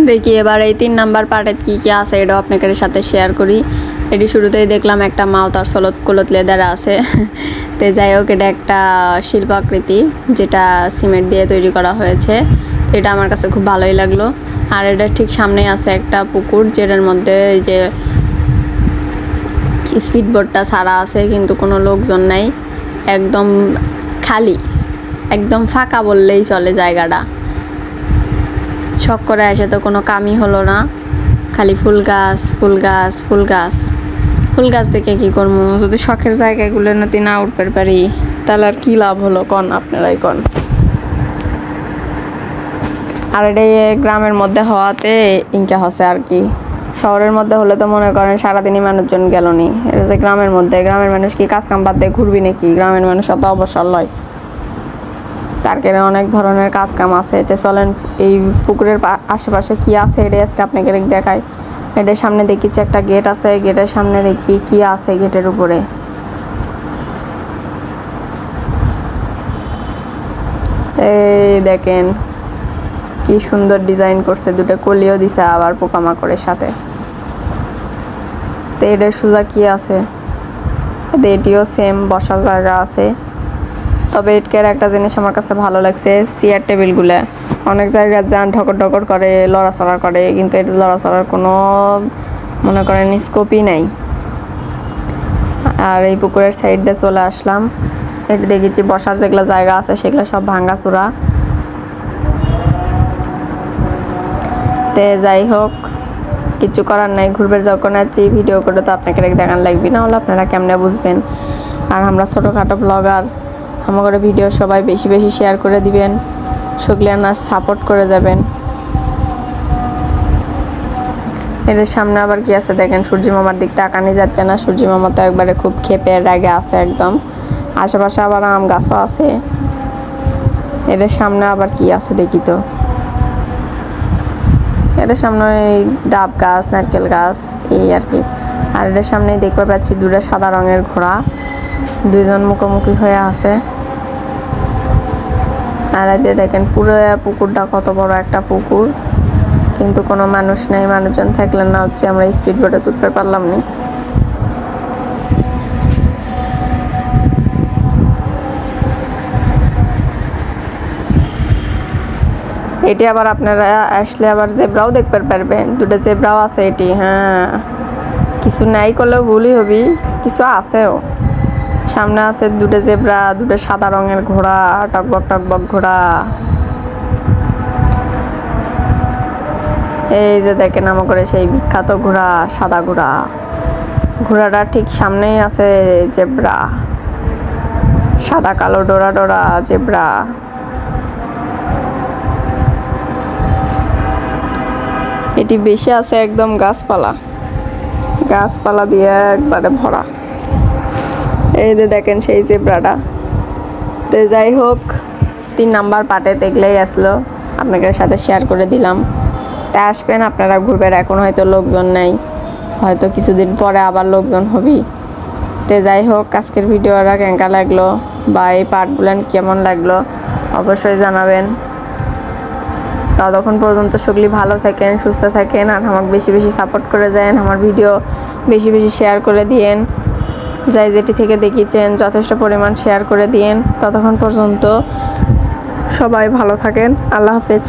দেখি এবার এই 3 নাম্বার পার্টে কি কি আছে এটাও আপনাদের সাথে শেয়ার করি। এটি শুরুতেই দেখলাম একটা মাও তার কলত লেদার আছে। তো যাই হোক, এটা একটা শিল্পাকৃতি যেটা সিমেন্ট দিয়ে তৈরি করা হয়েছে। এটা আমার কাছে খুব ভালোই লাগলো। আর এটা ঠিক সামনেই আছে একটা পুকুর, যেটার মধ্যে যে স্পিড বোটটা ছাড়া আছে, কিন্তু কোনো লোকজন নাই, একদম খালি, একদম ফাঁকা বললেই চলে জায়গাটা। শখ করে আসে তো কোনো কামই হলো না, খালি ফুল গাছ ফুল গাছ ফুল গাছ। ফুল গাছ দেখে কী করবো, যদি শখের জায়গাগুলো নাতি না উঠতে পারি তাহলে আর কী লাভ হলো কন, আপনারাই কন। আর এটা গ্রামের মধ্যে হওয়াতে ইনকা হচ্ছে আর কি। শহরের মধ্যে হলে তো মনে করেন সারাদিনই মানুষজন গেল নি। এটা যে গ্রামের মধ্যে, গ্রামের মানুষ কি কাজ কাম বাদ দিয়ে ঘুরবি নাকি? গ্রামের মানুষ অত অবসর লয়, তার কারণে অনেক ধরনের কাজ কাম আছে। এতে চলেন এই পুকুরের আশেপাশে কি আছে এটা আজকে আপনাকে দেখাই। এটার সামনে দেখিচ্ছে একটা গেট আছে, গেটের সামনে দেখি কি আছে গেটের উপরে। এই দেখেন কি সুন্দর ডিজাইন করছে, দুটো কলিও দিছে আবার পোকামাকড়ের সাথে। তো এটার সোজা কি আছে, এটিও সেম বসার জায়গা আছে। তবে এটার একটা জিনিস আমার কাছে ভালো লাগছে, চেয়ার টেবিলগুলো অনেক জায়গায় যান ঢকর ঢকর করে, লড়াচড়া করে, কিন্তু এটা লড়াচড়ার কোনো মনে করেন স্কোপই নাই। আর এই পুকুরের সাইড দিয়ে চলে আসলাম, এটা দেখেছি বসার যেগুলো জায়গা আছে সেগুলো সব ভাঙাচোরা। তে যাই হোক, কিছু করার নাই, ঘুরবে যখন আছি ভিডিও করে তো আপনাকে দেখান লাগবে, না হলে আপনারা কেমনে বুঝবেন। আর আমরা ছোটোখাটো ব্লগার, আমার ভিডিও সবাই বেশি বেশি শেয়ার করে দিবেন, সুগলিয়ানার সাপোর্ট করে যাবেন। এর সামনে আবার কি আছে দেখেন, সূর্যি মামার দিক তাকানি যাচ্ছে না। সূর্যি মামা তো একবারে খুব খেপে রাগে আছে একদম। আশেপাশে আবার আম গাছও আছে। এর সামনে আবার কি আছে দেখি তো, এর সামনে ডাব গাছ, নারকেল গাছ, এই আর কি। আর এর সামনে দেখতে পাচ্ছি দুটো সাদা রঙের ঘোড়া, দুইজন মুখোমুখি হয়ে আছে। আর এদিকে দেখেন পুরো পুকুরটা কত বড় একটা পুকুর, কিন্তু কোনো মানুষ নেই। মানুষজন থাকলে না হচ্ছে আমরা স্পিড বোটে তুলতে পারলাম না। এটি আবার আপনারা আসলে আবার জেব্রাও দেখতে পারবেন, দুটো জেব্রাও আছে এটি। হ্যাঁ, কিছু নাই করলেও ভুলই হবি, কিছু আছেও। সামনে আছে দুটো জেব্রা, দুটো সাদা রঙের ঘোড়া, টকবক টকবক ঘোড়া। এই যে দেখেন আমার করে সেই বিখ্যাত ঘোড়া, সাদা ঘোড়া। ঘোড়াটা ঠিক সামনেই আছে জেব্রা, সাদা কালো ডোরা ডোরা জেব্রা। এটি বেশি আছে একদম গাছপালা, গাছপালা দিয়ে একবারে ভরা। এই যে দেখেন সেই জেব্রাটা। তো যাই হোক, 3 নাম্বার পার্টে দেখলেই আসলো, আপনাদের সাথে শেয়ার করে দিলাম। তাই আসবেন আপনারা, ঘুরবেন। এখন হয়তো লোকজন নেই, হয়তো কিছুদিন পরে আবার লোকজন হবি। তো যাই হোক, আজকের ভিডিওটা কেঙ্কা লাগলো বা এই পার্টগুলো কেমন লাগলো অবশ্যই জানাবেন। ততক্ষণ পর্যন্ত সকলেই ভালো থাকেন, সুস্থ থাকেন, আর আমাকে বেশি বেশি সাপোর্ট করে যান। আমার ভিডিও বেশি বেশি শেয়ার করে দিয়েন, যাই যেটি থেকে দেখিয়েছেন যথেষ্ট পরিমাণ শেয়ার করে দিয়েন। ততক্ষণ পর্যন্ত সবাই ভালো থাকেন, আল্লাহ হাফেজ।